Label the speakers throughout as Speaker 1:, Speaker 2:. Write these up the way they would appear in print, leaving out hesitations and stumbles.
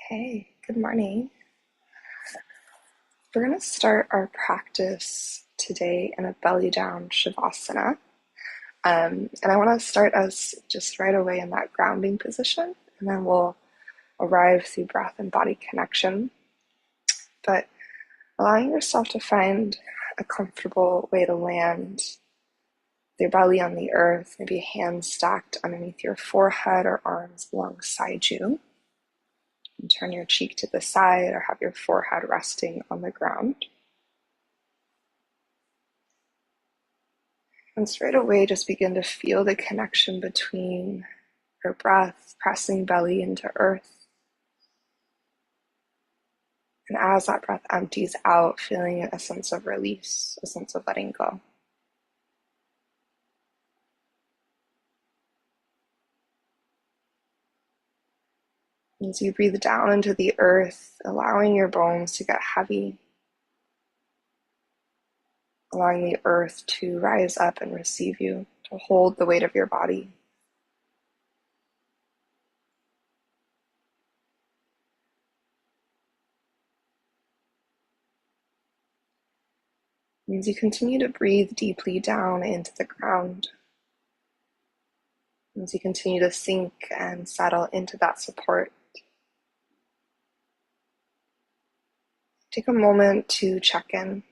Speaker 1: Hey, good morning. We're going to start our practice today in a belly down Shavasana. And I want to start us just right away in that grounding position, and then we'll arrive through breath and body connection. But allowing yourself to find a comfortable way to land with your belly on the earth, maybe hands stacked underneath your forehead or arms alongside you. And turn your cheek to the side or have your forehead resting on the ground. And straight away, just begin to feel the connection between your breath, pressing belly into earth. And as that breath empties out, feeling a sense of release, a sense of letting go. As you breathe down into the earth, allowing your bones to get heavy, allowing the earth to rise up and receive you, to hold the weight of your body. As you continue to breathe deeply down into the ground, as you continue to sink and settle into that support, take a moment to check in.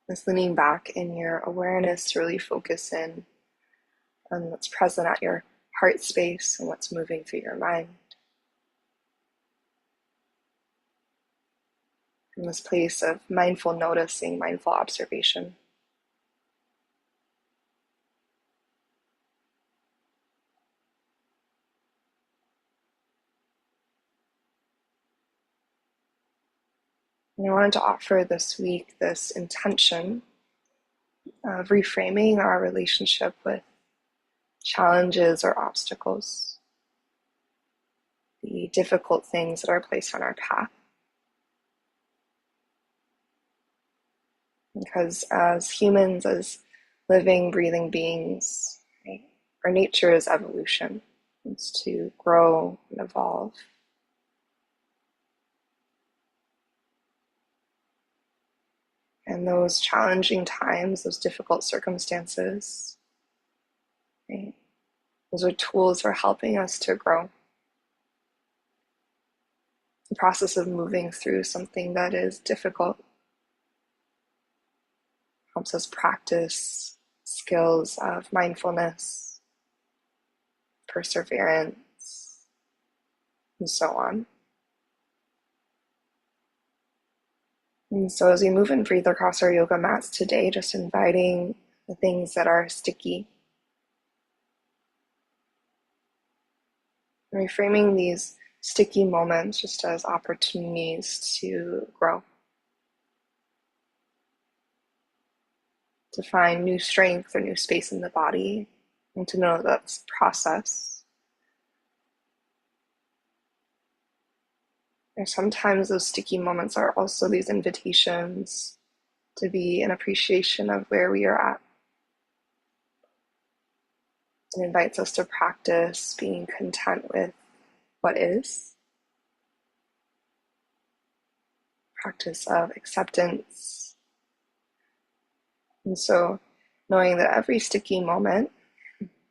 Speaker 1: Just leaning back in your awareness to really focus in on what's present at your heart space and what's moving through your mind. In this place of mindful noticing, mindful observation. And I wanted to offer this week this intention of reframing our relationship with challenges or obstacles, the difficult things that are placed on our path. Because as humans, as living, breathing beings, right, our nature is evolution. It's to grow and evolve. And those challenging times, those difficult circumstances, right, those are tools for helping us to grow. The process of moving through something that is difficult helps us practice skills of mindfulness, perseverance, and so on. And so as we move and breathe across our yoga mats today, just inviting the things that are sticky, and reframing these sticky moments just as opportunities to grow, to find new strength or new space in the body, and to know that's process. And sometimes those sticky moments are also these invitations to be an appreciation of where we are at. It invites us to practice being content with what is, practice of acceptance. And so knowing that every sticky moment,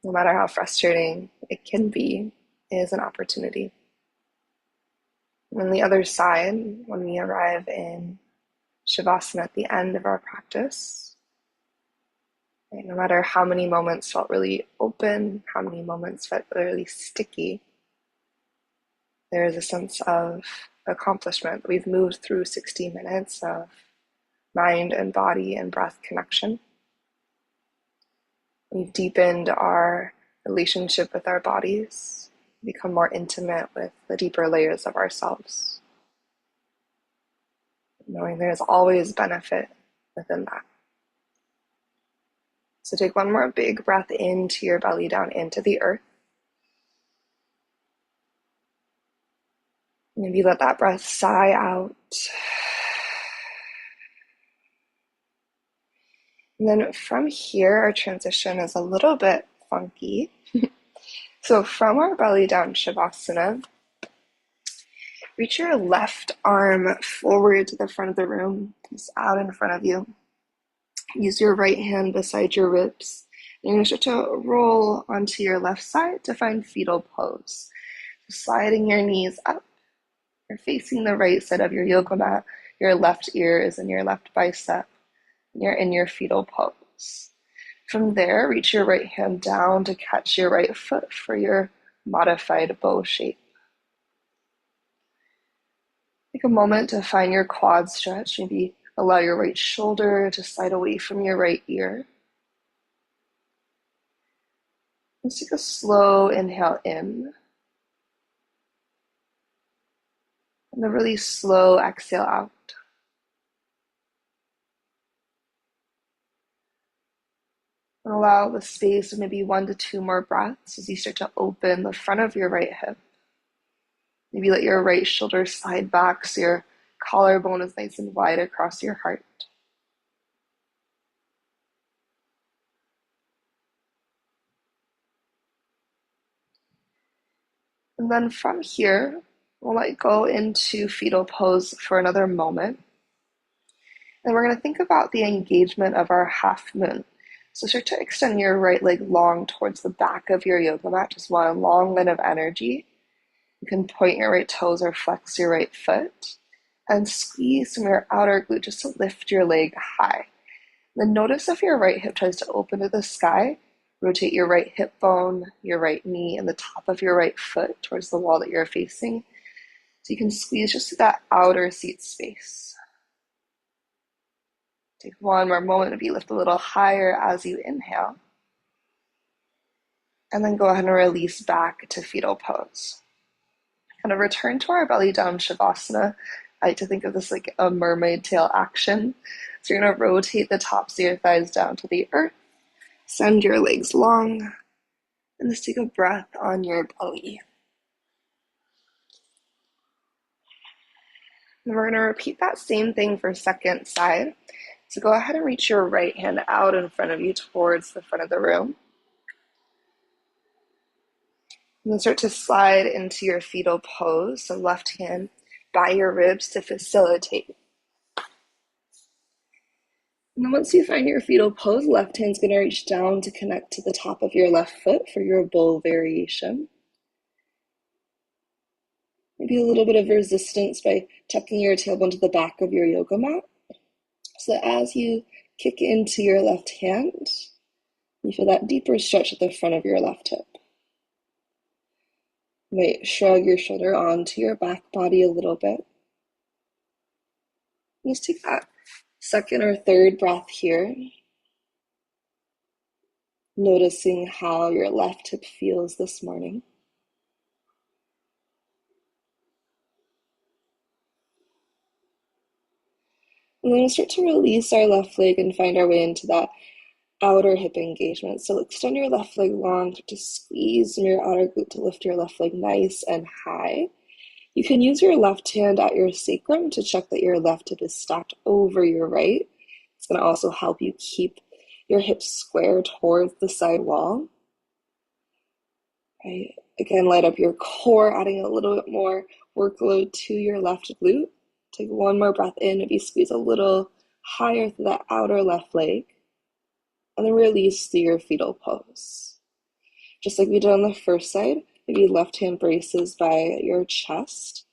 Speaker 1: no matter how frustrating it can be, is an opportunity. And on the other side, when we arrive in Shavasana at the end of our practice, right, no matter how many moments felt really open, how many moments felt really sticky, there is a sense of accomplishment. We've moved through 60 minutes of mind and body and breath connection. We've deepened our relationship with our bodies, become more intimate with the deeper layers of ourselves, knowing there's always benefit within that. So take one more big breath into your belly, down into the earth. Maybe let that breath sigh out. And then from here, our transition is a little bit funky. So from our belly down Shavasana, reach your left arm forward to the front of the room, just out in front of you. Use your right hand beside your ribs. You're going to start to roll onto your left side to find fetal pose. Sliding your knees up. You're facing the right side of your yoga mat. Your left ear is in your left bicep. And you're in your fetal pose. From there, reach your right hand down to catch your right foot for your modified bow shape. Take a moment to find your quad stretch. Maybe allow your right shoulder to slide away from your right ear. Let's take a slow inhale in. And a really slow exhale out. And allow the space of maybe 1 to 2 more breaths as you start to open the front of your right hip. Maybe let your right shoulder slide back so your collarbone is nice and wide across your heart. And then from here, we'll let go into fetal pose for another moment. And we're going to think about the engagement of our half moon. So start to extend your right leg long towards the back of your yoga mat, just one long line of energy. You can point your right toes or flex your right foot and squeeze from your outer glute just to lift your leg high. Then notice if your right hip tries to open to the sky, rotate your right hip bone, your right knee, and the top of your right foot towards the wall that you're facing. So you can squeeze just to that outer seat space. Take one more moment to be lift a little higher as you inhale. And then go ahead and release back to fetal pose. Kind of return to our belly down Shavasana. I like to think of this like a mermaid tail action. So you're going to rotate the tops of your thighs down to the earth. Send your legs long. And just take a breath on your belly. And we're going to repeat that same thing for second side. So go ahead and reach your right hand out in front of you towards the front of the room. And then start to slide into your fetal pose. So left hand by your ribs to facilitate. And then once you find your fetal pose, left hand's going to reach down to connect to the top of your left foot for your bowl variation. Maybe a little bit of resistance by tucking your tailbone to the back of your yoga mat. So that as you kick into your left hand, you feel that deeper stretch at the front of your left hip. You might shrug your shoulder onto your back body a little bit. Just take that second or third breath here. Noticing how your left hip feels this morning. And then we'll start to release our left leg and find our way into that outer hip engagement. So extend your left leg long to squeeze in your outer glute to lift your left leg nice and high. You can use your left hand at your sacrum to check that your left hip is stacked over your right. It's going to also help you keep your hips square towards the side wall. Right. Again, light up your core, adding a little bit more workload to your left glute. Take one more breath in, maybe squeeze a little higher through that outer left leg. And then release through your fetal pose. Just like we did on the first side, maybe left hand braces by your chest.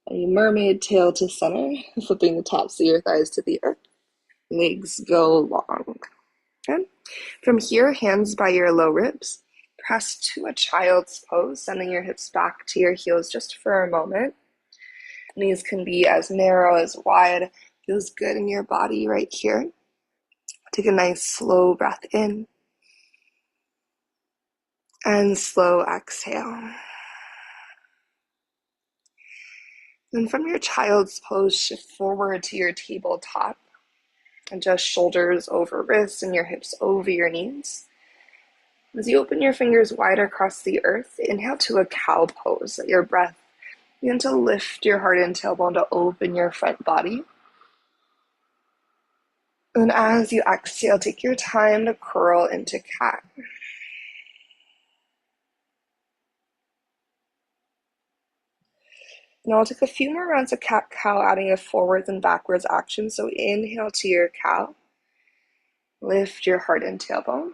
Speaker 1: And you mermaid tail to center, flipping the tops of your thighs to the earth. Legs go long. Okay. From here, hands by your low ribs. Press to a child's pose, sending your hips back to your heels just for a moment. Knees can be as narrow as wide. Feels good in your body right here. Take a nice slow breath in. And slow exhale. Then from your child's pose, shift forward to your tabletop. Adjust shoulders over wrists and your hips over your knees. As you open your fingers wide across the earth, inhale to a cow pose. Let your breath begin to lift your heart and tailbone to open your front body. And as you exhale, take your time to curl into cat. Now I'll take a few more rounds of cat-cow, adding a forwards and backwards action. So inhale to your cow. Lift your heart and tailbone.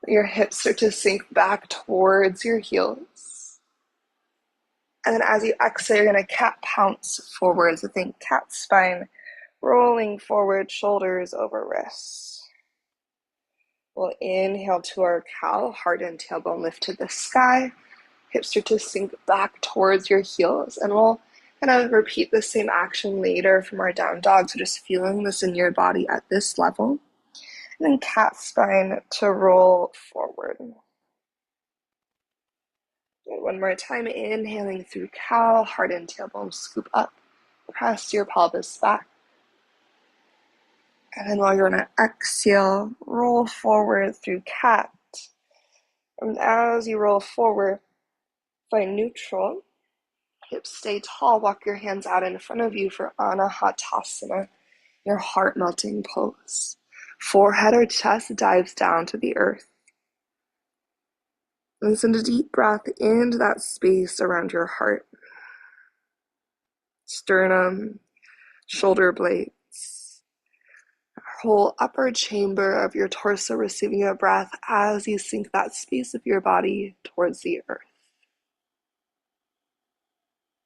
Speaker 1: Let your hips start to sink back towards your heels. And then as you exhale, you're going to cat pounce forward. So think cat spine, rolling forward, shoulders over wrists. We'll inhale to our cow, heart and tailbone lift to the sky. Hips start to sink back towards your heels. And we'll kind of repeat the same action later from our down dog. So just feeling this in your body at this level. And then cat spine to roll forward. One more time, inhaling through cow, heart and tailbone scoop up. Press your pelvis back. And then while you're going to exhale, roll forward through cat. And as you roll forward, find neutral. Hips stay tall. Walk your hands out in front of you for Anahatasana, your heart melting pose. Forehead or chest dives down to the earth. And send a deep breath into that space around your heart. Sternum, shoulder blades, whole upper chamber of your torso receiving a breath as you sink that space of your body towards the earth.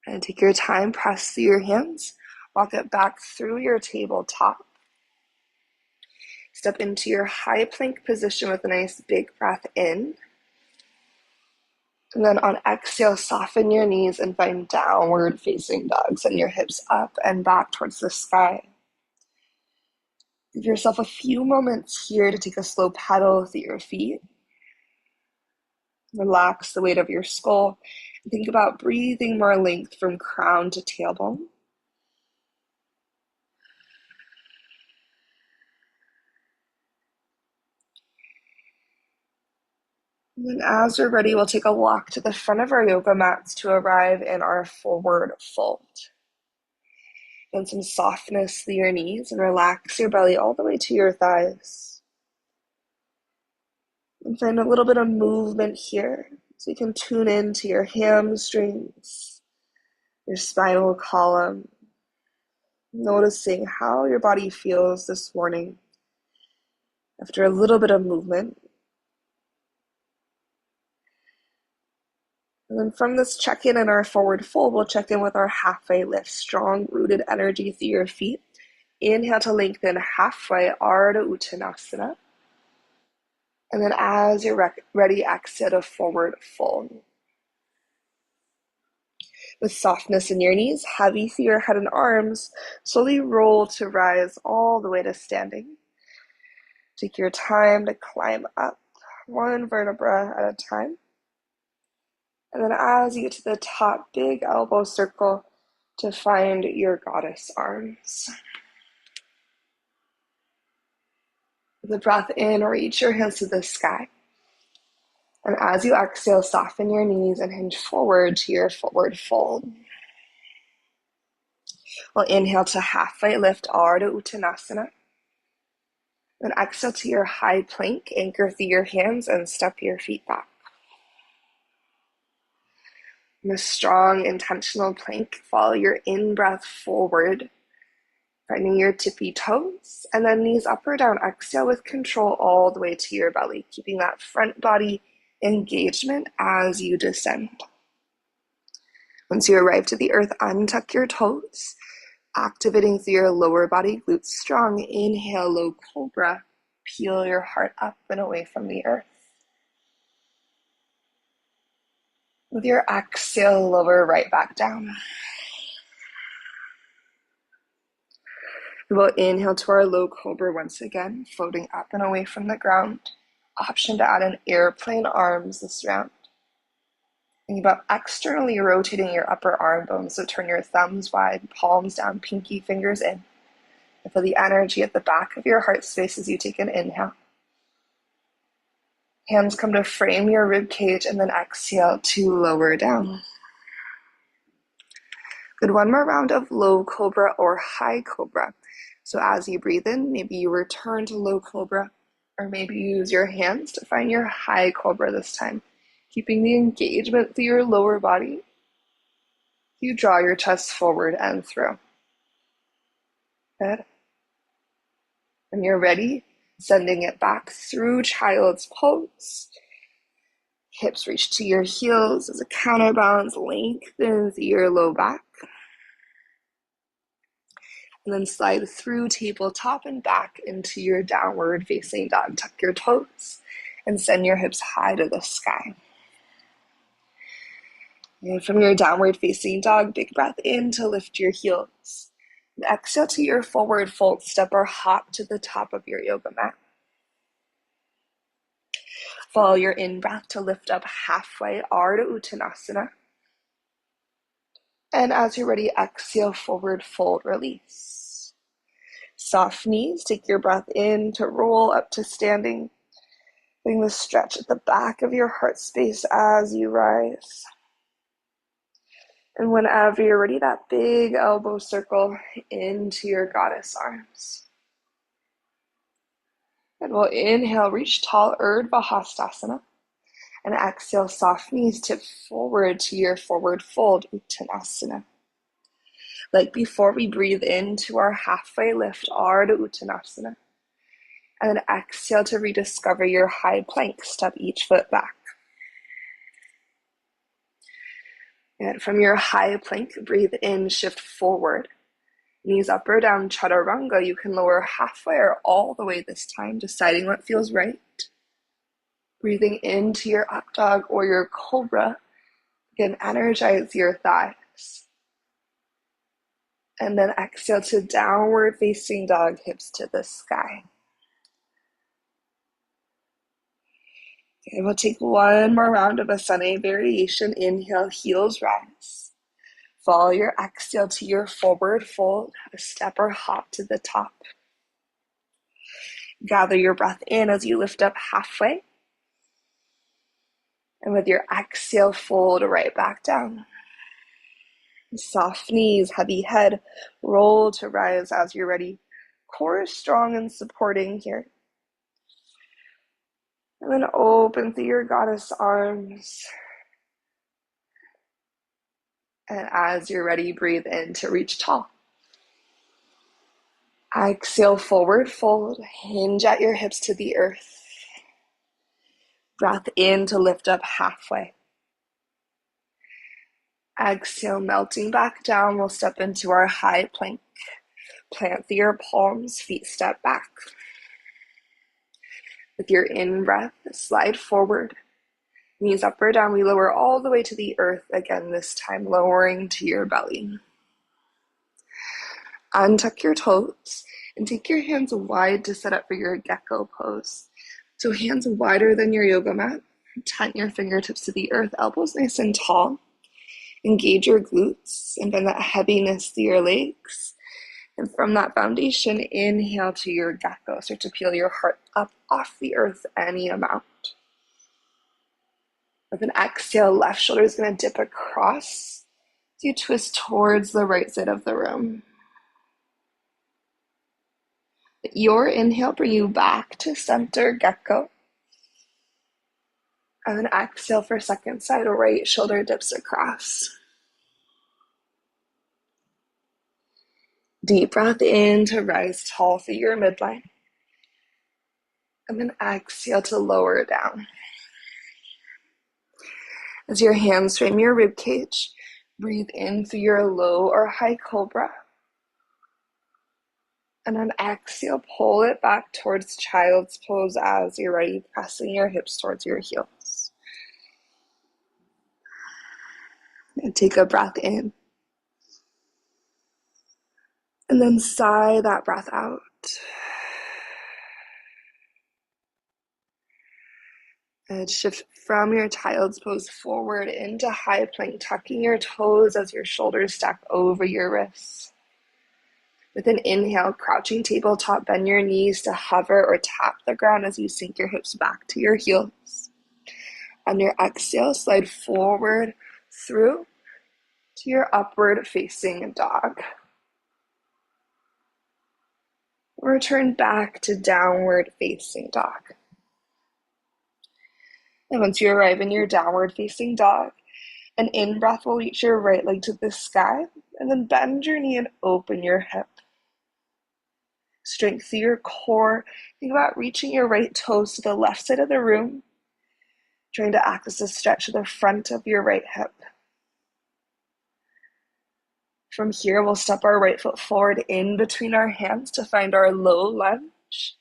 Speaker 1: And take your time, press through your hands, walk it back through your tabletop. Step into your high plank position with a nice big breath in. And then on exhale, soften your knees and find downward facing dog. Send your hips up and back towards the sky. Give yourself a few moments here to take a slow pedal through your feet. Relax the weight of your skull. And think about breathing more length from crown to tailbone. And then as we're ready, we'll take a walk to the front of our yoga mats to arrive in our forward fold. And some softness through your knees and relax your belly all the way to your thighs. And find a little bit of movement here so you can tune into your hamstrings, your spinal column, noticing how your body feels this morning after a little bit of movement. And then from this check-in in our forward fold, we'll check in with our halfway lift. Strong rooted energy through your feet. Inhale to lengthen halfway, Ardha Uttanasana. And then as you're ready, exhale to forward fold. With softness in your knees, heavy through your head and arms, slowly roll to rise all the way to standing. Take your time to climb up, one vertebra at a time. And then as you get to the top, big elbow circle to find your goddess arms. With the breath in, reach your hands to the sky. And as you exhale, soften your knees and hinge forward to your forward fold. We'll inhale to halfway lift, Ardha Uttanasana. Then exhale to your high plank, anchor through your hands and step your feet back. In a strong, intentional plank, follow your in-breath forward, finding your tippy toes, and then knees up or down. Exhale with control all the way to your belly, keeping that front body engagement as you descend. Once you arrive to the earth, untuck your toes, activating through your lower body glutes strong. Inhale, low cobra. Peel your heart up and away from the earth. With your exhale, lower right back down. We'll inhale to our low cobra once again, floating up and away from the ground. Option to add an airplane arms this round. Think about externally rotating your upper arm bones, so turn your thumbs wide, palms down, pinky fingers in. And feel the energy at the back of your heart space as you take an inhale. Hands come to frame your rib cage and then exhale to lower down. Good, one more round of low cobra or high cobra. So as you breathe in, maybe you return to low cobra, or maybe you use your hands to find your high cobra this time, keeping the engagement through your lower body. You draw your chest forward and through. Good. When you're ready, sending it back through child's pose. Hips reach to your heels as a counterbalance lengthens your low back. And then slide through tabletop and back into your downward facing dog. Tuck your toes and send your hips high to the sky. And from your downward facing dog, big breath in to lift your heels. And exhale to your forward fold, step or hop to the top of your yoga mat. Follow your in-breath to lift up halfway, Ardha Uttanasana. And as you're ready, exhale, forward fold, release. Soft knees, take your breath in to roll up to standing. Bring the stretch at the back of your heart space as you rise. And whenever you're ready, that big elbow circle into your goddess arms. And we'll inhale, reach tall, Urdhva Hastasana. And exhale, soft knees, tip forward to your forward fold, Uttanasana. Like before, we breathe into our halfway lift, Ardha Uttanasana. And then exhale to rediscover your high plank. Step each foot back. And from your high plank, breathe in, shift forward. Knees up or down, chaturanga. You can lower halfway or all the way this time, deciding what feels right. Breathing into your up dog or your cobra. Again, energize your thighs. And then exhale to downward facing dog, hips to the sky. Okay, we'll take one more round of Asana variation. Inhale, heels rise. Follow your exhale to your forward fold, a step or hop to the top. Gather your breath in as you lift up halfway. And with your exhale, fold right back down. Soft knees, heavy head, roll to rise as you're ready. Core is strong and supporting here. And then open through your goddess arms. And as you're ready, breathe in to reach tall. Exhale, forward fold. Hinge at your hips to the earth. Breath in to lift up halfway. Exhale, melting back down. We'll step into our high plank. Plant your palms, feet step back. With your in-breath, slide forward. Knees up or down, we lower all the way to the earth. Again, this time lowering to your belly. Untuck your toes and take your hands wide to set up for your gecko pose. So hands wider than your yoga mat. Tent your fingertips to the earth, elbows nice and tall. Engage your glutes and bend that heaviness through your legs. And from that foundation, inhale to your gecko. Start to peel your heart up off the earth any amount. With an exhale, left shoulder is going to dip across as you twist towards the right side of the room. Your inhale bring you back to center gecko. And then exhale for second side, right shoulder dips across. Deep breath in to rise tall through your midline. And then exhale to lower down. As your hands frame your rib cage, breathe in through your low or high cobra. And then exhale, pull it back towards child's pose as you're ready, pressing your hips towards your heels. And take a breath in. And then sigh that breath out. And shift from your child's pose forward into high plank, tucking your toes as your shoulders stack over your wrists. With an inhale, crouching tabletop, bend your knees to hover or tap the ground as you sink your hips back to your heels. On your exhale, slide forward through to your upward facing dog. Return back to downward facing dog. And once you arrive in your downward facing dog, An in-breath will reach your right leg to the sky, and then bend your knee and open your hip. Strengthen your core. Think about reaching your right toes to the left side of the room, trying to act as a stretch to the front of your right hip. From here, we'll step our right foot forward in between our hands to find our low lunge.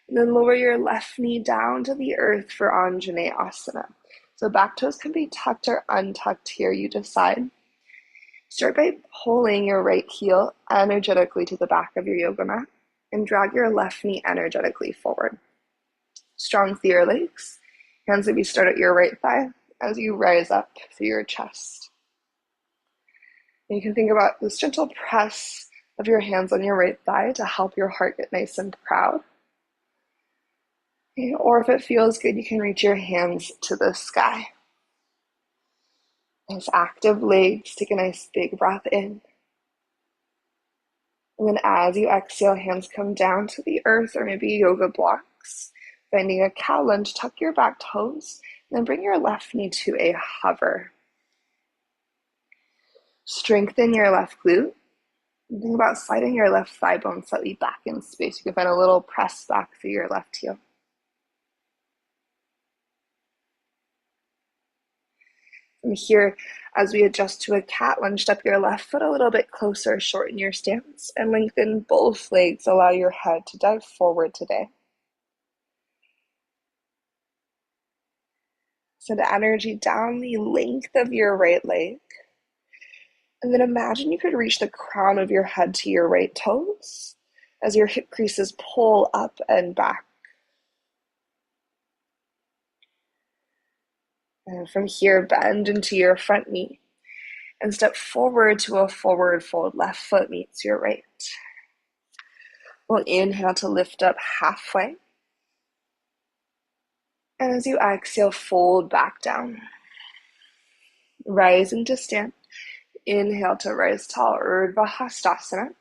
Speaker 1: And then lower your left knee down to the earth for Anjaneyasana. So back toes can be tucked or untucked here, you decide. Start by pulling your right heel energetically to the back of your yoga mat and drag your left knee energetically forward. Strong through your legs. Hands maybe start at your right thigh as you rise up through your chest. And you can think about this gentle press of your hands on your right thigh to help your heart get nice and proud. Or if it feels good, you can reach your hands to the sky. Nice active legs. Take a nice big breath in. And then as you exhale, hands come down to the earth or maybe yoga blocks. Finding a cow lunge, tuck your back toes, and then bring your left knee to a hover. Strengthen your left glute. And think about sliding your left thigh bone slightly back in space. You can find a little press back through your left heel. From here, as we adjust to a cat lunge, step your left foot a little bit closer, shorten your stance, and lengthen both legs. Allow your head to dive forward today. Send energy down the length of your right leg. And then imagine you could reach the crown of your head to your right toes as your hip creases pull up and back. And from here, bend into your front knee and step forward to a forward fold. Left foot meets your right. We'll inhale to lift up halfway. And as you exhale, fold back down. Rise into stand. Inhale to rise tall, Urdhva Hastasana.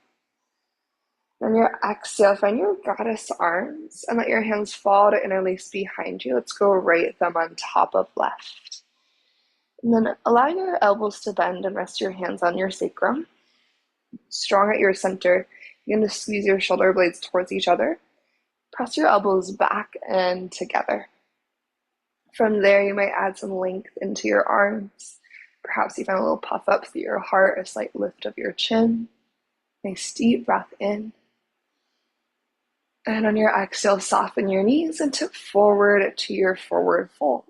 Speaker 1: On your exhale, find your goddess arms and let your hands fall to interlace behind you. Let's go right thumb on top of left. And then allow your elbows to bend and rest your hands on your sacrum. Strong at your center, you're going to squeeze your shoulder blades towards each other. Press your elbows back and together. From there, you might add some length into your arms. Perhaps even a little puff up through your heart, a slight lift of your chin. Nice deep breath in. And on your exhale, soften your knees and tip forward to your forward fold.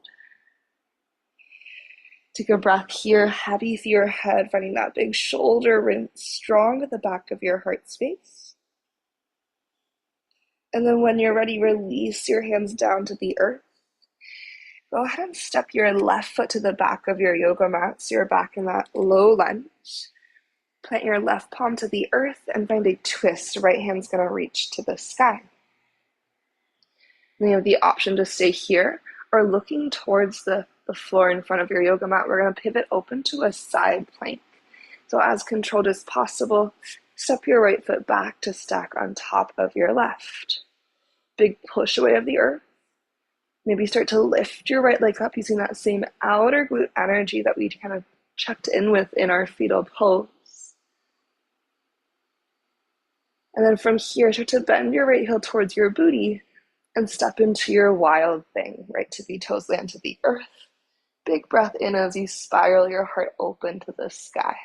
Speaker 1: Take a breath here, heavy through your head, finding that big shoulder rinse strong at the back of your heart space. And then when you're ready, release your hands down to the earth. Go ahead and step your left foot to the back of your yoga mat so you're back in that low lunge. Plant your left palm to the earth and find a twist. Right hand's going to reach to the sky. And you have the option to stay here or looking towards the floor in front of your yoga mat. We're going to pivot open to a side plank. So as controlled as possible, step your right foot back to stack on top of your left. Big push away of the earth. Maybe start to lift your right leg up using that same outer glute energy that we kind of checked in with in our fetal pose. And then from here, start to bend your right heel towards your booty and step into your wild thing. Right tippy toes land to the earth. Big breath in as you spiral your heart open to the sky.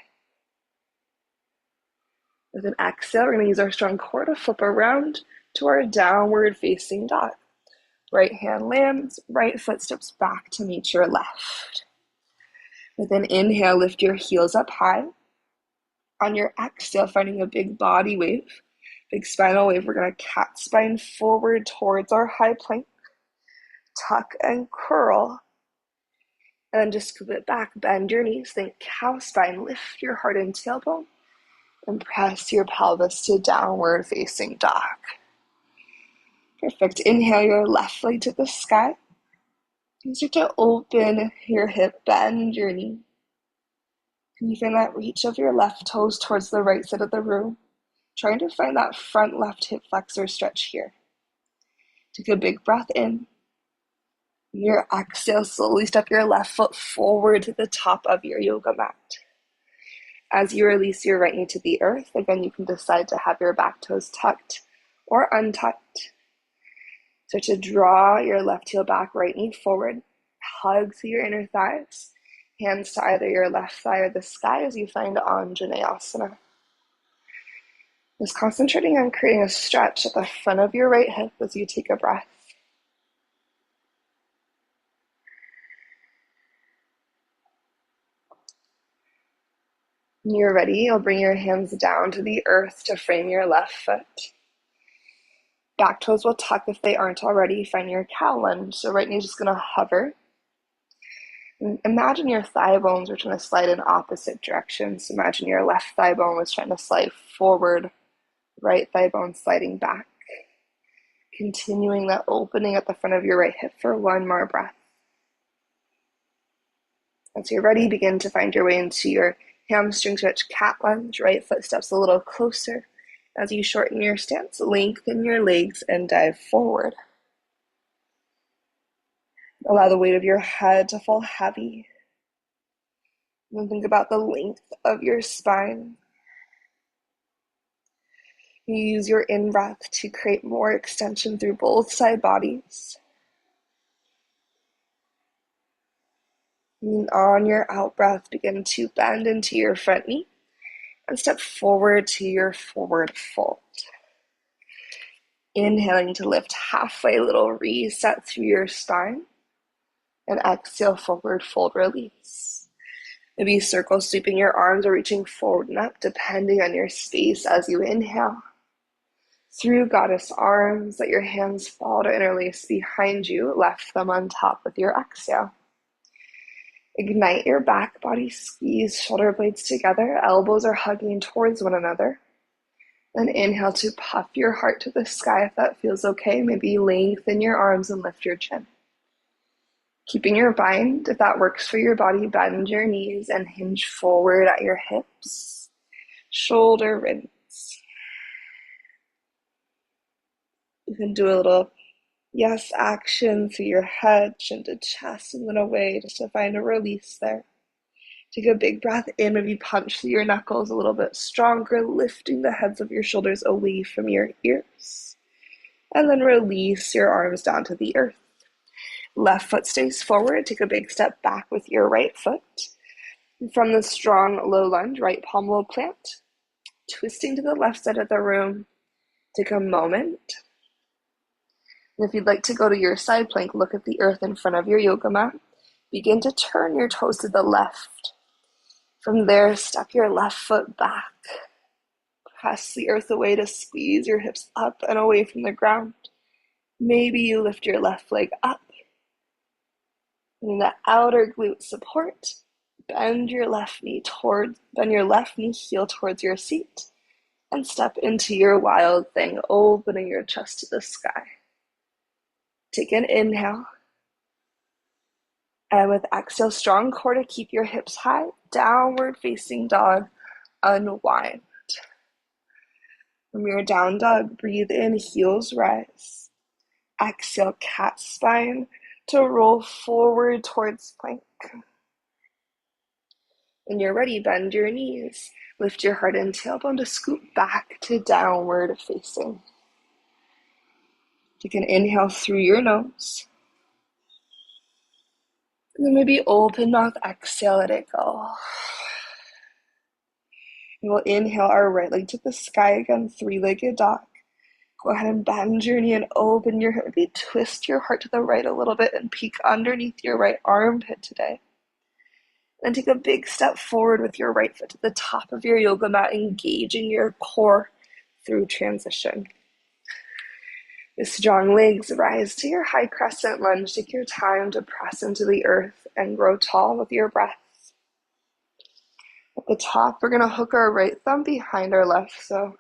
Speaker 1: With an exhale, we're going to use our strong core to flip around to our downward facing dog. Right hand lands, right foot steps back to meet your left. With an inhale, lift your heels up high. On your exhale, finding a big body wave, big spinal wave, we're going to cat spine forward towards our high plank. Tuck and curl. And then just scoop it back, bend your knees, think cow spine, lift your heart and tailbone, and press your pelvis to downward facing dog. Perfect. Inhale your left leg to the sky. And start to open your hip, bend your knee. Can you find that reach of your left toes towards the right side of the room? Trying to find that front left hip flexor stretch here. Take a big breath in. Your exhale, slowly step your left foot forward to the top of your yoga mat. As you release your right knee to the earth, again, you can decide to have your back toes tucked or untucked. So to draw your left heel back, right knee forward, hug through your inner thighs, hands to either your left thigh or the sky as you find Anjaneyasana. Just concentrating on creating a stretch at the front of your right hip as you take a breath. When you're ready, you'll bring your hands down to the earth to frame your left foot. Back toes will tuck if they aren't already. Find your cow lunge. So right knee is just going to hover. And imagine your thigh bones are trying to slide in opposite directions. Imagine your left thigh bone was trying to slide forward, right thigh bone sliding back. Continuing that opening at the front of your right hip for one more breath. As you're ready, begin to find your way into your hamstring stretch cat lunge. Right foot steps a little closer. As you shorten your stance, lengthen your legs and dive forward. Allow the weight of your head to fall heavy. And think about the length of your spine. You use your in-breath to create more extension through both side bodies. And on your out-breath, begin to bend into your front knee and step forward to your forward fold. Inhaling to lift halfway, little reset through your spine. And exhale, forward fold, release. Maybe circle sweeping your arms or reaching forward and up, depending on your space as you inhale. Through goddess arms, let your hands fall to interlace behind you, left thumb on top with your exhale. Ignite your back body, squeeze shoulder blades together, elbows are hugging towards one another. Then inhale to puff your heart to the sky if that feels okay. Maybe lengthen your arms and lift your chin. Keeping your bind, if that works for your body, bend your knees and hinge forward at your hips. Shoulder rinse. You can do a little yes action through your head, chin to chest, and then away just to find a release there. Take a big breath in, maybe punch through your knuckles a little bit stronger, lifting the heads of your shoulders away from your ears. And then release your arms down to the earth. Left foot stays forward. Take a big step back with your right foot. From the strong low lunge, right palm will plant. Twisting to the left side of the room. Take a moment. And if you'd like to go to your side plank, look at the earth in front of your yoga mat. Begin to turn your toes to the left. From there, step your left foot back. Press the earth away to squeeze your hips up and away from the ground. Maybe you lift your left leg up. And in the outer glute support, bend your left knee heel towards your seat and step into your wild thing, opening your chest to the sky. Take an inhale. And with exhale, strong core to keep your hips high, downward facing dog, unwind. From your down dog, breathe in, heels rise. Exhale, cat spine to roll forward towards plank. When you're ready, bend your knees. Lift your heart and tailbone to scoop back to downward facing. Take an inhale through your nose. And then maybe open mouth, exhale, let it go. And we'll inhale our right leg to the sky again, three-legged dog. Go ahead and bend your knee and open your hip. Maybe twist your heart to the right a little bit and peek underneath your right armpit today. Then take a big step forward with your right foot to the top of your yoga mat, engaging your core through transition. With strong legs, rise to your high crescent lunge. Take your time to press into the earth and grow tall with your breath. At the top, we're going to hook our right thumb behind our left, so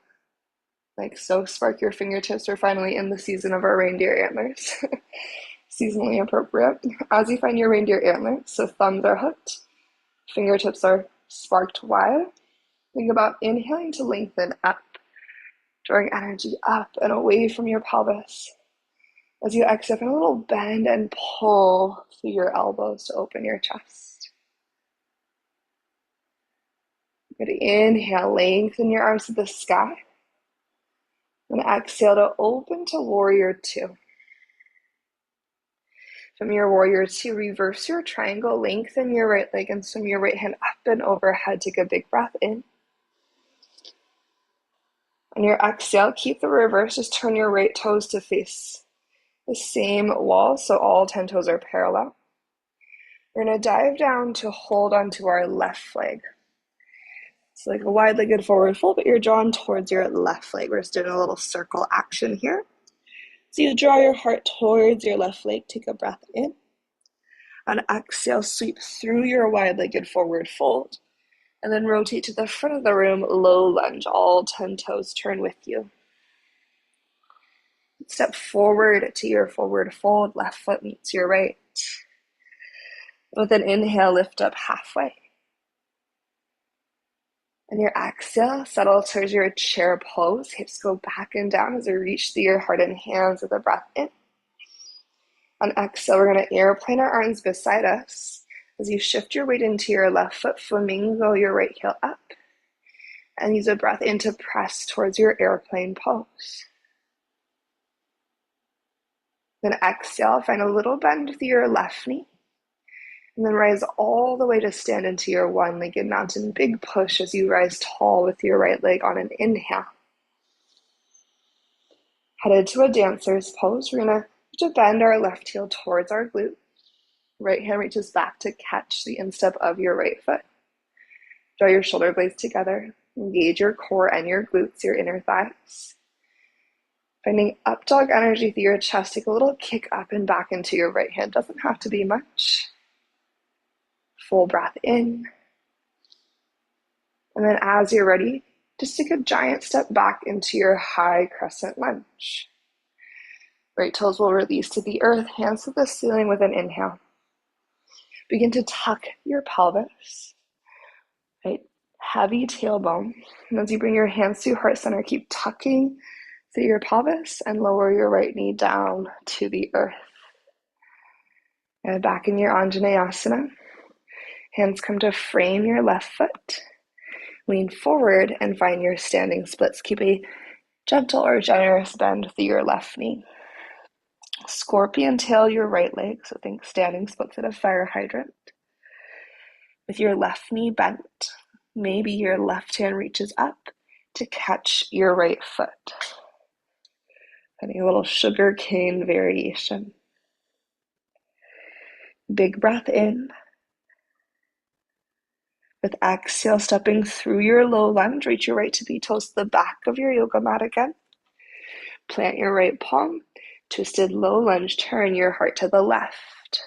Speaker 1: like so. Spark your fingertips. We're finally in the season of our reindeer antlers. Seasonally appropriate. As you find your reindeer antlers, so thumbs are hooked, fingertips are sparked wide. Think about inhaling to lengthen up, drawing energy up and away from your pelvis. As you exhale, find a little bend and pull through your elbows to open your chest. Good. Inhale, lengthen your arms to the sky. And exhale to open to warrior two. From your warrior two, reverse your triangle, lengthen your right leg and swing your right hand up and overhead. Take a big breath in. On your exhale, keep the reverse, just turn your right toes to face the same wall, so all 10 toes are parallel. We're going to dive down to hold onto our left leg. It's like a wide-legged forward fold, but you're drawn towards your left leg. We're just doing a little circle action here. So you draw your heart towards your left leg, take a breath in. On exhale, sweep through your wide-legged forward fold, and then rotate to the front of the room, low lunge, all 10 toes turn with you. Step forward to your forward fold, left foot meets your right. With an inhale, lift up halfway. And your exhale, settle towards your chair pose. Hips go back and down as you reach through your heart and hands with a breath in. On exhale, we're going to airplane our arms beside us. As you shift your weight into your left foot, flamingo your right heel up. And use a breath in to press towards your airplane pose. Then exhale, find a little bend through your left knee. And then rise all the way to stand into your one-legged mountain. Big push as you rise tall with your right leg on an inhale. Headed to a dancer's pose. We're going to bend our left heel towards our glute. Right hand reaches back to catch the instep of your right foot. Draw your shoulder blades together. Engage your core and your glutes, your inner thighs. Finding up dog energy through your chest. Take a little kick up and back into your right hand. Doesn't have to be much. Full breath in. And then as you're ready, just take a giant step back into your high crescent lunge. Right toes will release to the earth, hands to the ceiling with an inhale. Begin to tuck your pelvis. Right, heavy tailbone. And as you bring your hands to heart center, keep tucking through your pelvis and lower your right knee down to the earth. And back in your Anjaneyasana. Hands come to frame your left foot. Lean forward and find your standing splits. Keep a gentle or generous bend through your left knee. Scorpion tail your right leg, so think standing splits at a fire hydrant. With your left knee bent, maybe your left hand reaches up to catch your right foot. Finding a little sugar cane variation. Big breath in. With exhale, stepping through your low lunge, reach your right tippy toes to the back of your yoga mat again. Plant your right palm, twisted low lunge, turn your heart to the left.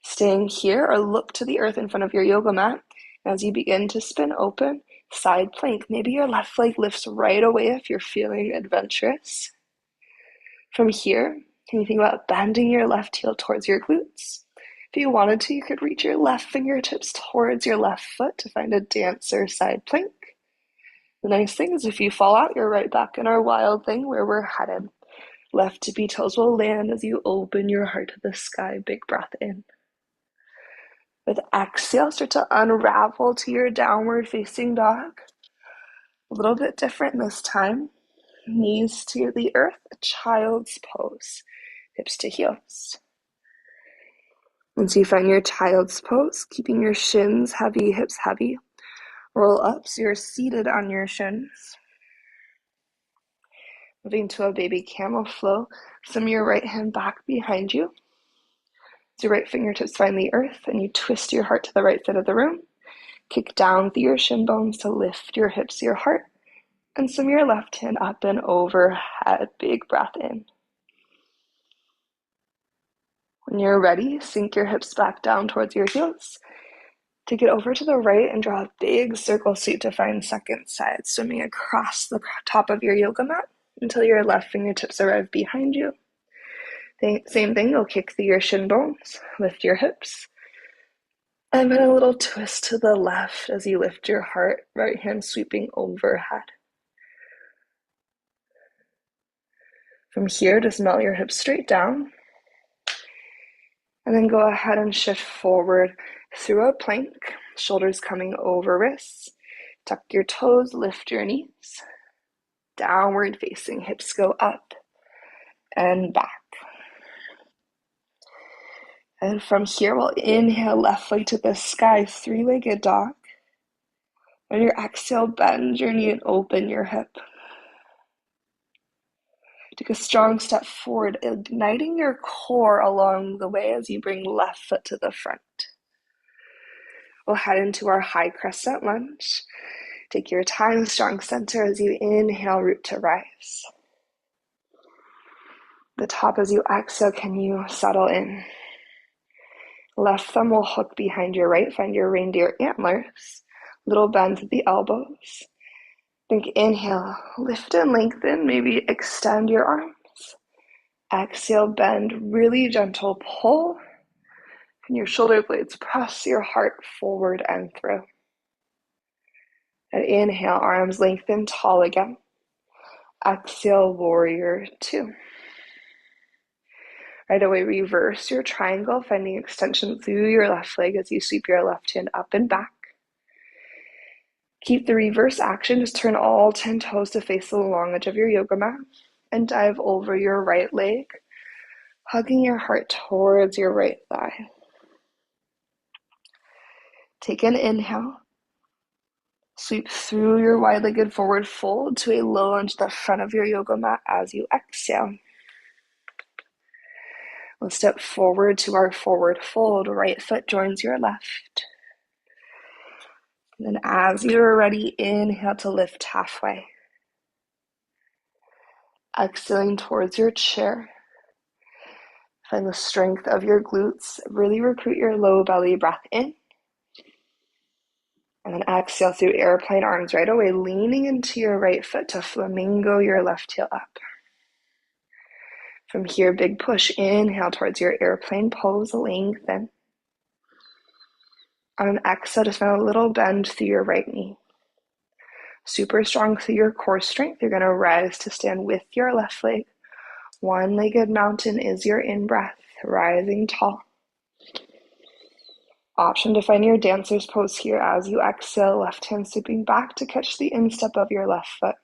Speaker 1: Staying here or look to the earth in front of your yoga mat. As you begin to spin open, side plank. Maybe your left leg lifts right away if you're feeling adventurous. From here, can you think about bending your left heel towards your glutes? If you wanted to, you could reach your left fingertips towards your left foot to find a dancer side plank. The nice thing is if you fall out, you're right back in our wild thing where we're headed. Left tippy toes will land as you open your heart to the sky. Big breath in. With exhale, start to unravel to your downward facing dog. A little bit different this time. Knees to the earth, child's pose. Hips to heels. Once you find your child's pose, keeping your shins heavy, hips heavy, roll up so you're seated on your shins. Moving to a baby camel flow, swim your right hand back behind you. As your right fingertips find the earth and you twist your heart to the right side of the room. Kick down through your shin bones to lift your hips to your heart. And swim your left hand up and overhead. Big breath in. When you're ready, sink your hips back down towards your heels. Take it over to the right and draw a big circle sweep to find second side, swimming across the top of your yoga mat until your left fingertips arrive behind you. Same thing, you'll kick through your shin bones, lift your hips, and then a little twist to the left as you lift your heart, right hand sweeping overhead. From here, just melt your hips straight down. And then go ahead and shift forward through a plank, shoulders coming over wrists. Tuck your toes, lift your knees. Downward facing, hips go up and back. And from here, we'll inhale left leg to the sky, three-legged dog. On your exhale, bend your knee and open your hip. Take a strong step forward, igniting your core along the way as you bring left foot to the front. We'll head into our high crescent lunge. Take your time, strong center as you inhale, root to rise. The top as you exhale, can you settle in? Left thumb will hook behind your right, find your reindeer antlers. Little bend to the elbows. Think inhale, lift and lengthen, maybe extend your arms. Exhale, bend, really gentle pull. And your shoulder blades press your heart forward and through. And inhale, arms lengthen, tall again. Exhale, warrior two. Right away, reverse your triangle, finding extension through your left leg as you sweep your left hand up and back. Keep the reverse action, just turn all 10 toes to face the long edge of your yoga mat and dive over your right leg, hugging your heart towards your right thigh. Take an inhale. Sweep through your wide-legged forward fold to a low lunge to the front of your yoga mat as you exhale. We'll step forward to our forward fold. Right foot joins your left. And then as you're ready, inhale to lift halfway. Exhaling towards your chair. Find the strength of your glutes. Really recruit your low belly breath in. And then exhale through airplane arms right away, leaning into your right foot to flamingo your left heel up. From here, big push. Inhale towards your airplane pose, lengthen. On an exhale, just find a little bend through your right knee. Super strong through your core strength. You're going to rise to stand with your left leg. One-legged mountain is your in-breath, rising tall. Option to find your dancer's pose here as you exhale, left hand sweeping back to catch the instep of your left foot.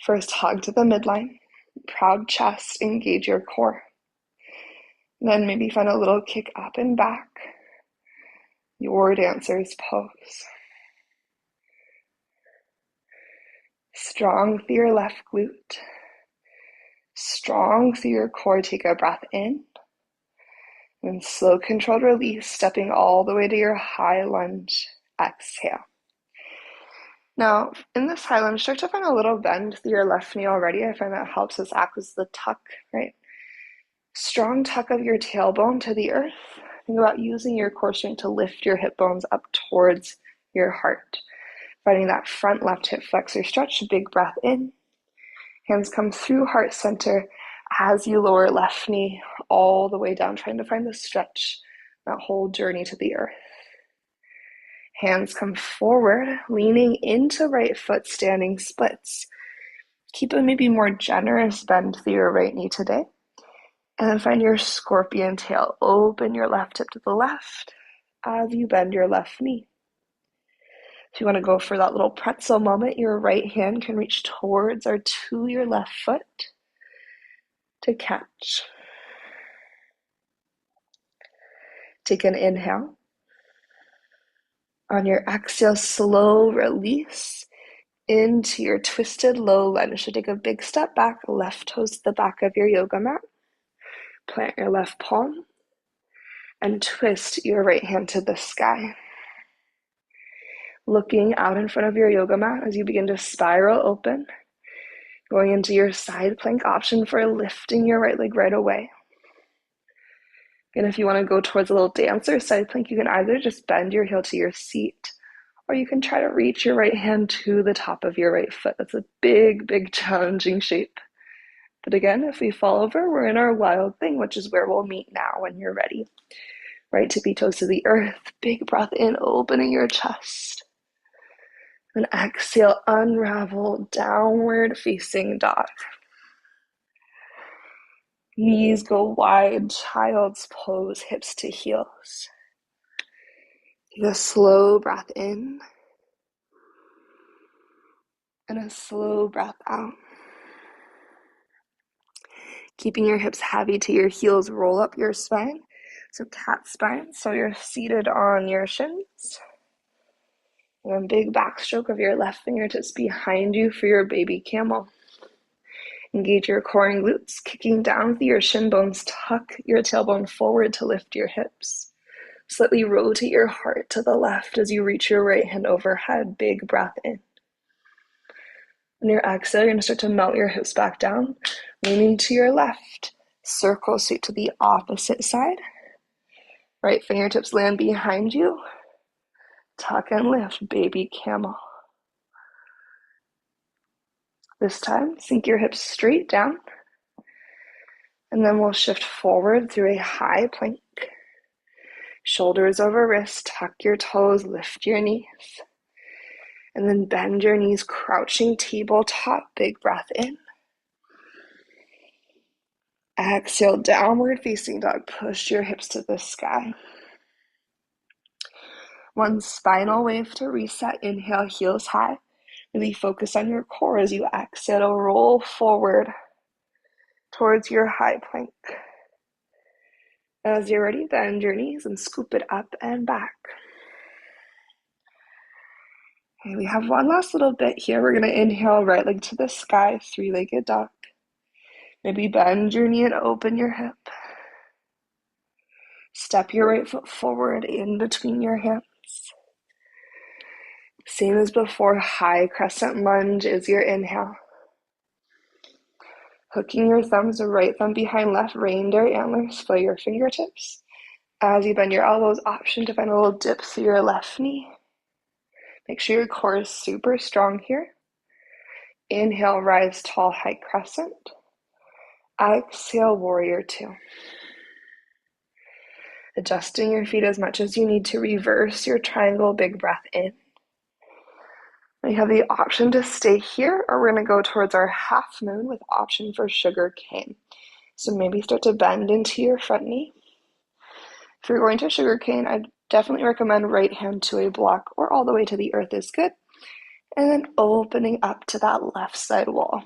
Speaker 1: First, hug to the midline. Proud chest, engage your core. Then maybe find a little kick up and back. Your dancer's pose. Strong through your left glute. Strong through your core. Take a breath in. And slow, controlled release, stepping all the way to your high lunge. Exhale. Now, in this high lunge, start to find a little bend through your left knee already. I find that helps us act as the tuck, right? Strong tuck of your tailbone to the earth. Think about using your core strength to lift your hip bones up towards your heart. Finding that front left hip flexor stretch, big breath in. Hands come through heart center as you lower left knee all the way down, trying to find the stretch, that whole journey to the earth. Hands come forward, leaning into right foot, standing splits. Keep a maybe more generous bend through your right knee today. And then find your scorpion tail. Open your left hip to the left as you bend your left knee. If you want to go for that little pretzel moment, your right hand can reach towards or to your left foot to catch. Take an inhale. On your exhale, slow release into your twisted low lunge. So take a big step back, left toes to the back of your yoga mat. Plant your left palm and twist your right hand to the sky. Looking out in front of your yoga mat as you begin to spiral open, going into your side plank option for lifting your right leg right away. And if you want to go towards a little dancer side plank, you can either just bend your heel to your seat, or you can try to reach your right hand to the top of your right foot. That's a big, big challenging shape. But again, if we fall over, we're in our wild thing, which is where we'll meet now when you're ready. Right tippy toes to the earth, big breath in, opening your chest. And exhale, unravel, downward facing dog. Knees go wide, child's pose, hips to heels. Take a slow breath in and a slow breath out. Keeping your hips heavy to your heels, roll up your spine. So cat spine, so you're seated on your shins. And then big backstroke of your left fingertips behind you for your baby camel. Engage your core and glutes, kicking down through your shin bones. Tuck your tailbone forward to lift your hips. Slightly rotate your heart to the left as you reach your right hand overhead. Big breath in. On your exhale, you're going to start to melt your hips back down, leaning to your left. Circle straight to the opposite side. Right fingertips land behind you. Tuck and lift, baby camel. This time, sink your hips straight down. And then we'll shift forward through a high plank. Shoulders over wrists, tuck your toes, lift your knees. And then bend your knees, crouching tabletop, big breath in. Exhale, downward facing dog, push your hips to the sky. One spinal wave to reset, inhale, heels high. Really focus on your core as you exhale to roll forward towards your high plank. As you're ready, bend your knees and scoop it up and back. Okay, we have one last little bit here. We're going to inhale, right leg to the sky, three-legged dog. Maybe bend your knee and open your hip. Step your right foot forward in between your hands. Same as before, high crescent lunge is your inhale. Hooking your thumbs, the right thumb behind left, reindeer antlers, feel your fingertips. As you bend your elbows, option to find a little dip through your left knee. Make sure your core is super strong here. Inhale, rise tall, high crescent. Exhale, warrior two. Adjusting your feet as much as you need to reverse your triangle, big breath in. We have the option to stay here, or we're going to go towards our half moon with option for sugar cane. So maybe start to bend into your front knee. If you're going to sugar cane, I'd definitely recommend right hand to a block or all the way to the earth is good. And then opening up to that left side wall.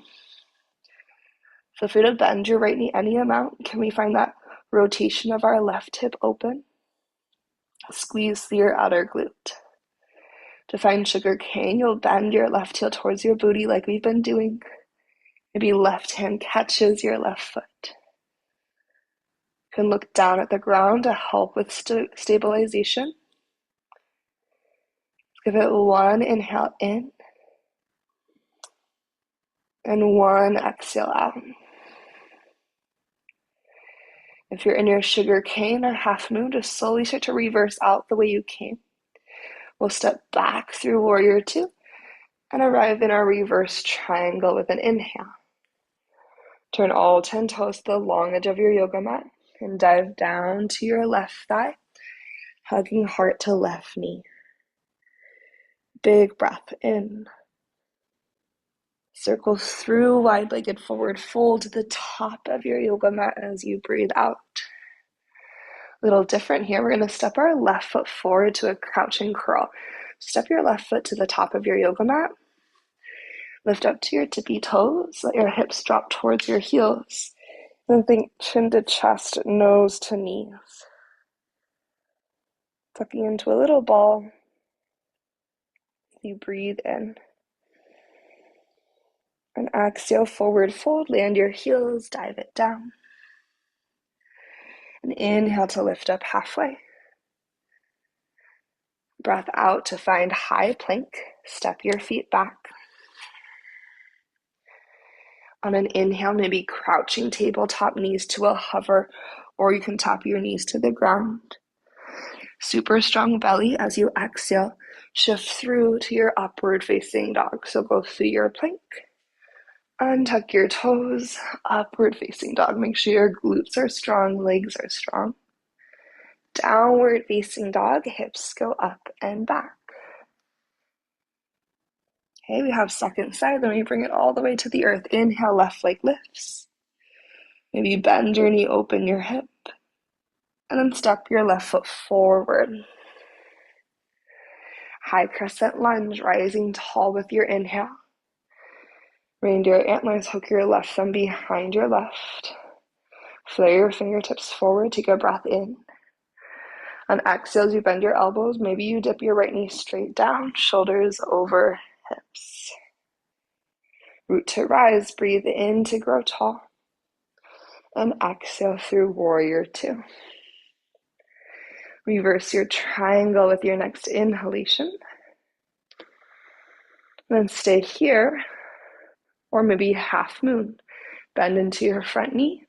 Speaker 1: Feel free to bend your right knee any amount. Can we find that rotation of our left hip open? Squeeze through your outer glute. To find sugar cane, you'll bend your left heel towards your booty like we've been doing. Maybe left hand catches your left foot. You can look down at the ground to help with stabilization. Give it one inhale in and one exhale out. If you're in your sugar cane or half moon, just slowly start to reverse out the way you came. We'll step back through warrior two and arrive in our reverse triangle with an inhale. Turn all 10 toes to the long edge of your yoga mat and dive down to your left thigh, hugging heart to left knee. Big breath in. Circle through wide-legged forward fold to the top of your yoga mat as you breathe out. A little different here. We're going to step our left foot forward to a crouching curl. Step your left foot to the top of your yoga mat. Lift up to your tippy toes. Let your hips drop towards your heels. And think chin to chest, nose to knees. Tucking into a little ball. You breathe in. And exhale, forward fold. Land your heels, dive it down. And inhale to lift up halfway. Breath out to find high plank. Step your feet back. On an inhale, maybe crouching tabletop, knees to a hover, or you can tap your knees to the ground. Super strong belly as you exhale. Shift through to your upward facing dog. So go through your plank. Untuck your toes. Upward facing dog. Make sure your glutes are strong, legs are strong. Downward facing dog. Hips go up and back. Okay, we have second side, then we bring it all the way to the earth. Inhale, left leg lifts. Maybe bend your knee, open your hip, and then step your left foot forward. High crescent lunge, rising tall with your inhale. Reindeer antlers, hook your left thumb behind your left. Flare your fingertips forward, take a breath in. On exhales, you bend your elbows. Maybe you dip your right knee straight down, shoulders over hips. Root to rise, breathe in to grow tall. And exhale through warrior two. Reverse your triangle with your next inhalation. Then stay here, or maybe half moon. Bend into your front knee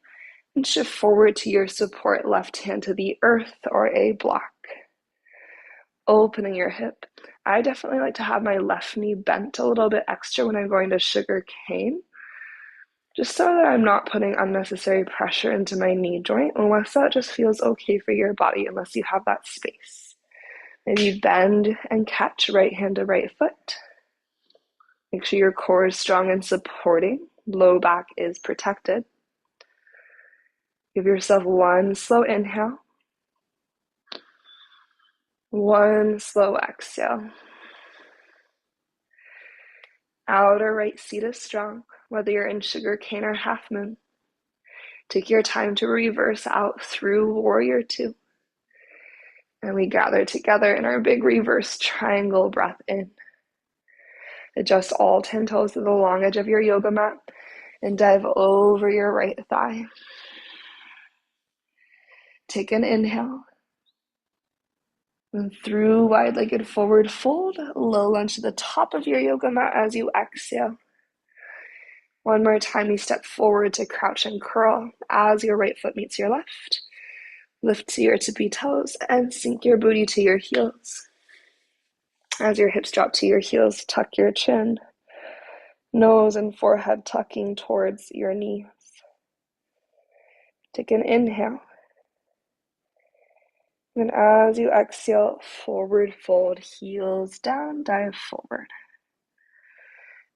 Speaker 1: and shift forward to your support, left hand to the earth or a block. Opening your hip. I definitely like to have my left knee bent a little bit extra when I'm going to sugar cane, just so that I'm not putting unnecessary pressure into my knee joint, unless that just feels okay for your body, unless you have that space. Maybe bend and catch right hand to right foot. Make sure your core is strong and supporting. Low back is protected. Give yourself one slow inhale. One slow exhale. Outer right seat is strong, whether you're in sugar cane or half moon. Take your time to reverse out through warrior two. And we gather together in our big reverse triangle breath in. Adjust all 10 toes to the long edge of your yoga mat and dive over your right thigh. Take an inhale. And through wide-legged forward fold, low lunge to the top of your yoga mat as you exhale. One more time, you step forward to crouch and curl as your right foot meets your left. Lift to your tippy toes and sink your booty to your heels. As your hips drop to your heels, tuck your chin. Nose and forehead tucking towards your knees. Take an inhale. And as you exhale, forward fold, heels down, dive forward.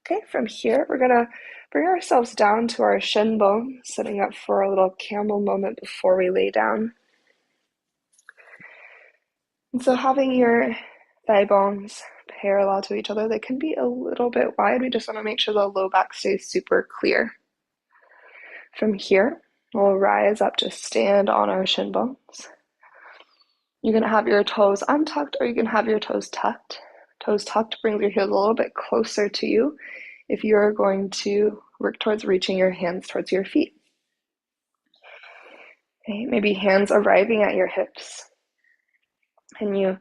Speaker 1: Okay, from here, we're going to bring ourselves down to our shin bone, setting up for a little camel moment before we lay down. And so having your thigh bones parallel to each other, they can be a little bit wide. We just want to make sure the low back stays super clear. From here, we'll rise up to stand on our shin bones. You can have your toes untucked or you can have your toes tucked. Toes tucked brings your heels a little bit closer to you if you're going to work towards reaching your hands towards your feet. Okay, maybe hands arriving at your hips. And you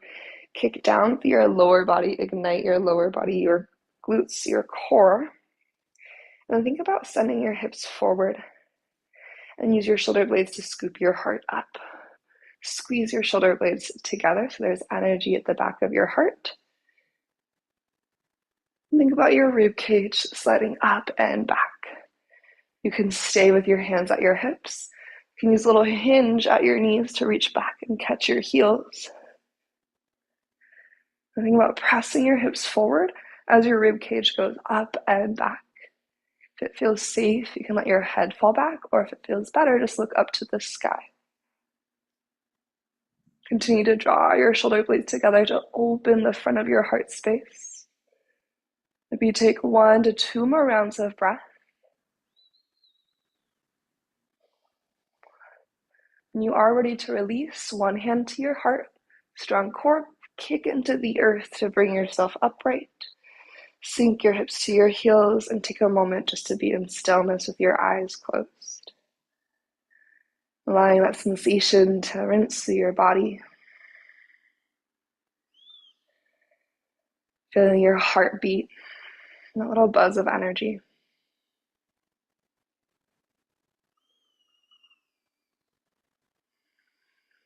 Speaker 1: kick down with your lower body, ignite your lower body, your glutes, your core. And think about sending your hips forward and use your shoulder blades to scoop your heart up. Squeeze your shoulder blades together so there's energy at the back of your heart. Think about your rib cage sliding up and back. You can stay with your hands at your hips. You can use a little hinge at your knees to reach back and catch your heels. And think about pressing your hips forward as your rib cage goes up and back. If it feels safe, you can let your head fall back, or if it feels better, just look up to the sky. Continue to draw your shoulder blades together to open the front of your heart space. Maybe take 1 to 2 more rounds of breath. When you are ready to release, one hand to your heart, strong core, kick into the earth to bring yourself upright. Sink your hips to your heels and take a moment just to be in stillness with your eyes closed. Allowing that sensation to rinse through your body. Feeling your heartbeat and a little buzz of energy.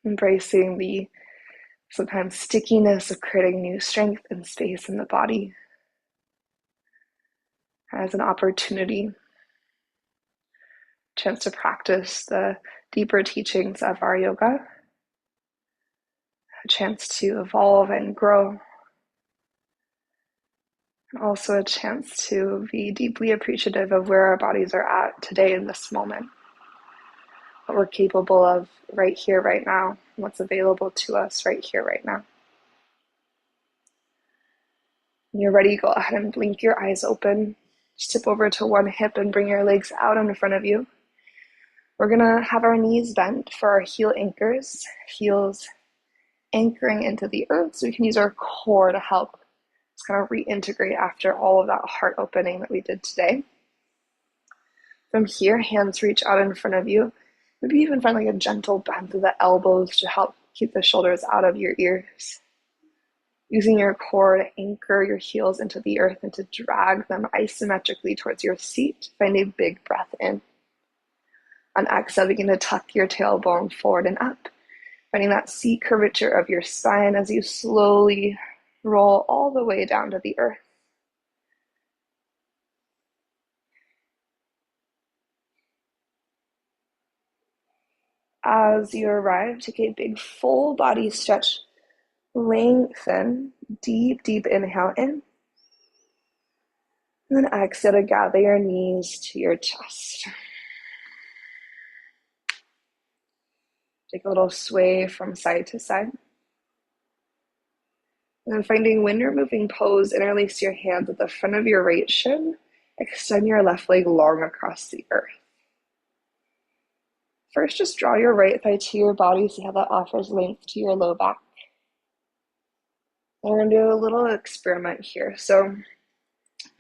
Speaker 1: Embracing the sometimes stickiness of creating new strength and space in the body as an opportunity, chance to practice the deeper teachings of our yoga, a chance to evolve and grow, Also a chance to be deeply appreciative of where our bodies are at today in this moment, what we're capable of right here, right now, what's available to us right here, right now. When you're ready, go ahead and blink your eyes open. Tip over to one hip and bring your legs out in front of you. We're gonna have our knees bent for our heel anchors, heels anchoring into the earth, so we can use our core to help just kind of reintegrate after all of that heart opening that we did today. From here, hands reach out in front of you. Maybe even find like a gentle bend of the elbows to help keep the shoulders out of your ears. Using your core to anchor your heels into the earth and to drag them isometrically towards your seat. Find a big breath in. On exhale, begin to tuck your tailbone forward and up, finding that seat curvature of your spine as you slowly roll all the way down to the earth. As you arrive, take a big full body stretch. Lengthen, deep inhale in. And then exhale to gather your knees to your chest. Take a little sway from side to side. And then finding wind removing pose, interlace your hands at the front of your right shin. Extend your left leg long across the earth. First, just draw your right thigh to your body, see how that offers length to your low back. We're going to do a little experiment here. So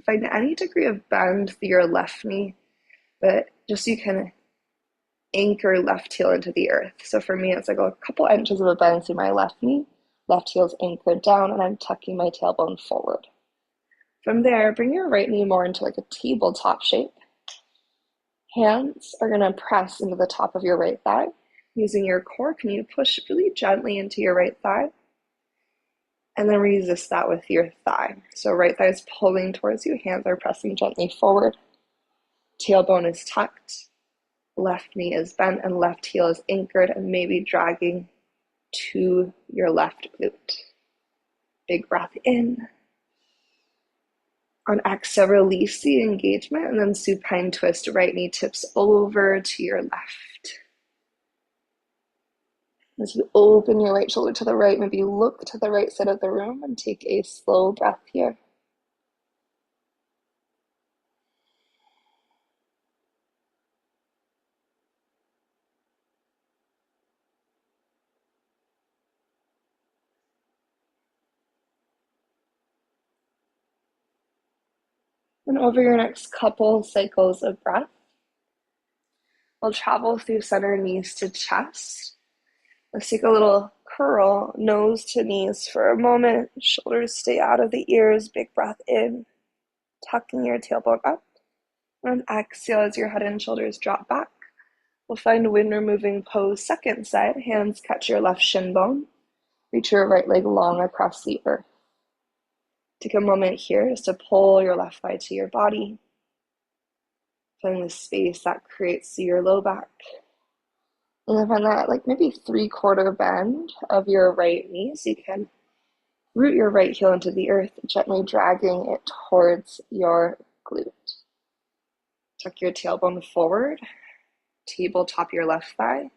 Speaker 1: find any degree of bend through your left knee, but just so you can anchor left heel into the earth. So for me, it's like a couple inches of a bend through my left knee. Left heel's anchored down, and I'm tucking my tailbone forward. From there, bring your right knee more into like a tabletop shape. Hands are going to press into the top of your right thigh. Using your core, can you push really gently into your right thigh? And then resist that with your thigh. So right thigh is pulling towards you, hands are pressing gently forward. Tailbone is tucked, left knee is bent, and left heel is anchored and maybe dragging to your left glute. Big breath in. On exhale, release the engagement and then supine twist. Right knee tips over to your left. As you open your right shoulder to the right, maybe look to the right side of the room and take a slow breath here. And over your next couple cycles of breath, we'll travel through center, knees to chest. Let's take a little curl, nose to knees for a moment. Shoulders stay out of the ears. Big breath in, tucking your tailbone up. And exhale as your head and shoulders drop back. We'll find wind removing pose, second side. Hands catch your left shin bone. Reach your right leg long across the earth. Take a moment here just to pull your left thigh to your body. Feeling the space that creates your low back. And then find that like maybe 3/4 bend of your right knee, so you can root your right heel into the earth, gently dragging it towards your glute. Tuck your tailbone forward, tabletop your left thigh.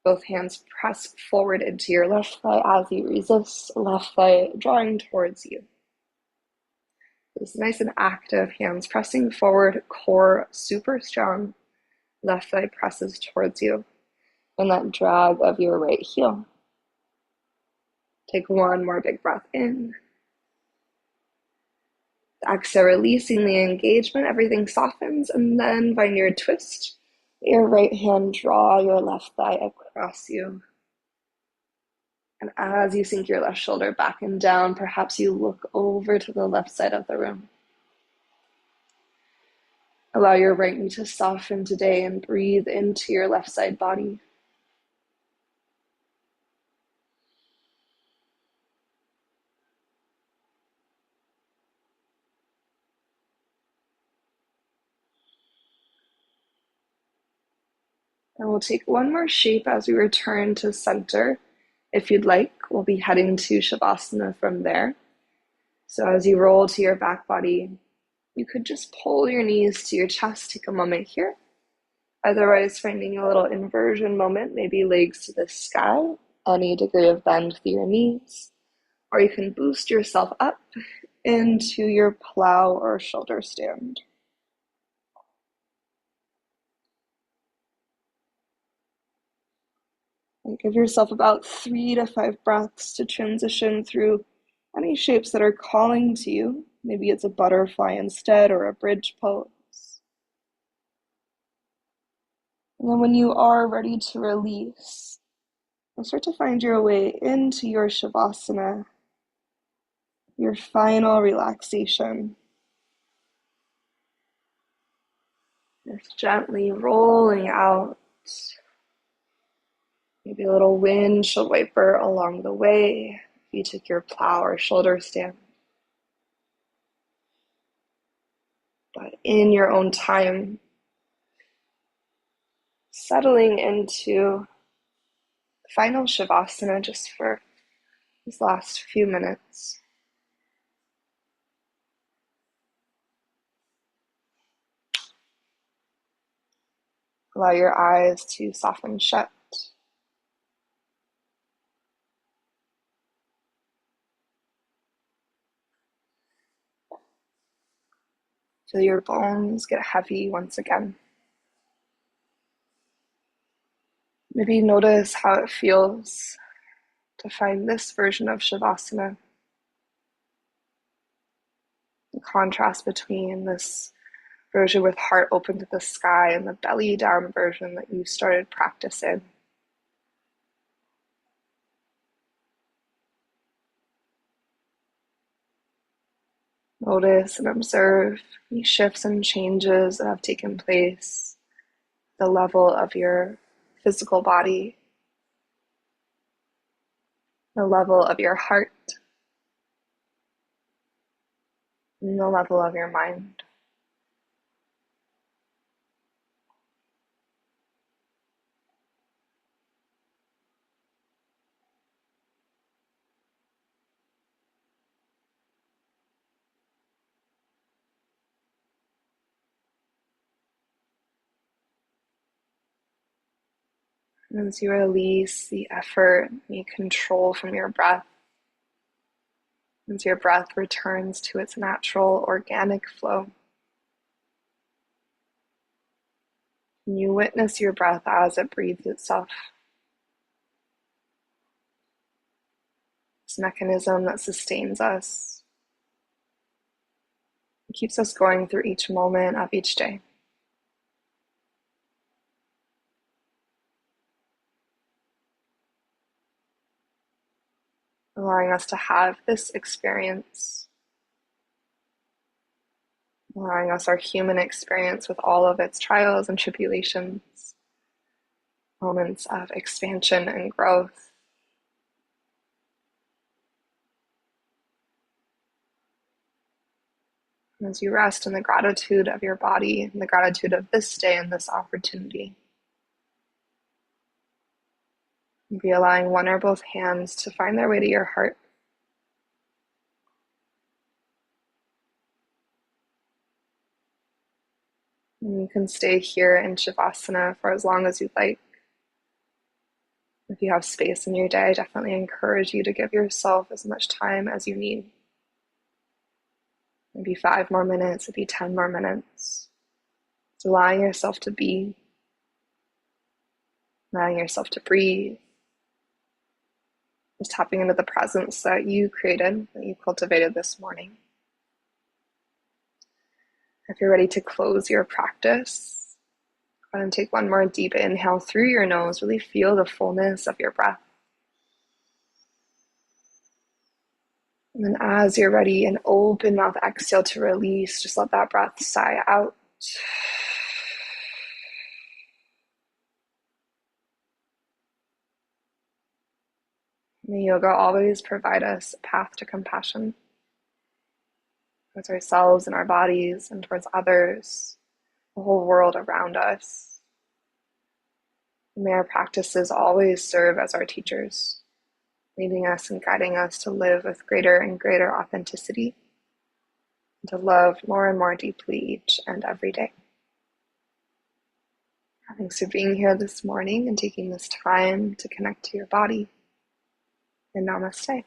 Speaker 1: Both hands press forward into your left thigh as you resist, left thigh drawing towards you. This nice and active, hands pressing forward, core super strong, left thigh presses towards you, and that drag of your right heel. Take one more big breath in. Exhale, releasing the engagement, everything softens, and then find your twist. Your right hand draw your left thigh across you. And as you sink your left shoulder back and down, perhaps you look over to the left side of the room. Allow your right knee to soften today and breathe into your left side body. And we'll take one more shape as we return to center. If you'd like, we'll be heading to Shavasana from there. So as you roll to your back body, you could just pull your knees to your chest, take a moment here. Otherwise, finding a little inversion moment, maybe legs to the sky, any degree of bend through your knees. Or you can boost yourself up into your plow or shoulder stand. And give yourself about 3 to 5 breaths to transition through any shapes that are calling to you. Maybe it's a butterfly instead or a bridge pose. And then when you are ready to release, you'll start to find your way into your Shavasana, your final relaxation. Just gently rolling out. Maybe a little windshield wiper along the way if you took your plow or shoulder stand. But in your own time, settling into final Shavasana just for these last few minutes. Allow your eyes to soften shut. Feel your bones get heavy once again. Maybe notice how it feels to find this version of Shavasana. The contrast between this version with heart open to the sky and the belly down version that you started practicing. Notice and observe any shifts and changes that have taken place, the level of your physical body, the level of your heart, and the level of your mind. And as you release the effort, the control from your breath, as your breath returns to its natural organic flow, and you witness your breath as it breathes itself. This mechanism that sustains us, it keeps us going through each moment of each day. Allowing us to have this experience, allowing us our human experience with all of its trials and tribulations, moments of expansion and growth. And as you rest in the gratitude of your body and the gratitude of this day and this opportunity, be allowing one or both hands to find their way to your heart. And you can stay here in Shavasana for as long as you'd like. If you have space in your day, I definitely encourage you to give yourself as much time as you need. Maybe 5 more minutes, maybe 10 more minutes. Just allowing yourself to be, allowing yourself to breathe. Just tapping into the presence that you created, that you cultivated this morning. If you're ready to close your practice, go ahead and take one more deep inhale through your nose. Really feel the fullness of your breath. And then as you're ready, an open mouth exhale to release. Just let that breath sigh out. May yoga always provide us a path to compassion towards ourselves and our bodies and towards others, the whole world around us. May our practices always serve as our teachers, leading us and guiding us to live with greater and greater authenticity, and to love more and more deeply each and every day. Thanks for being here this morning and taking this time to connect to your body. And namaste.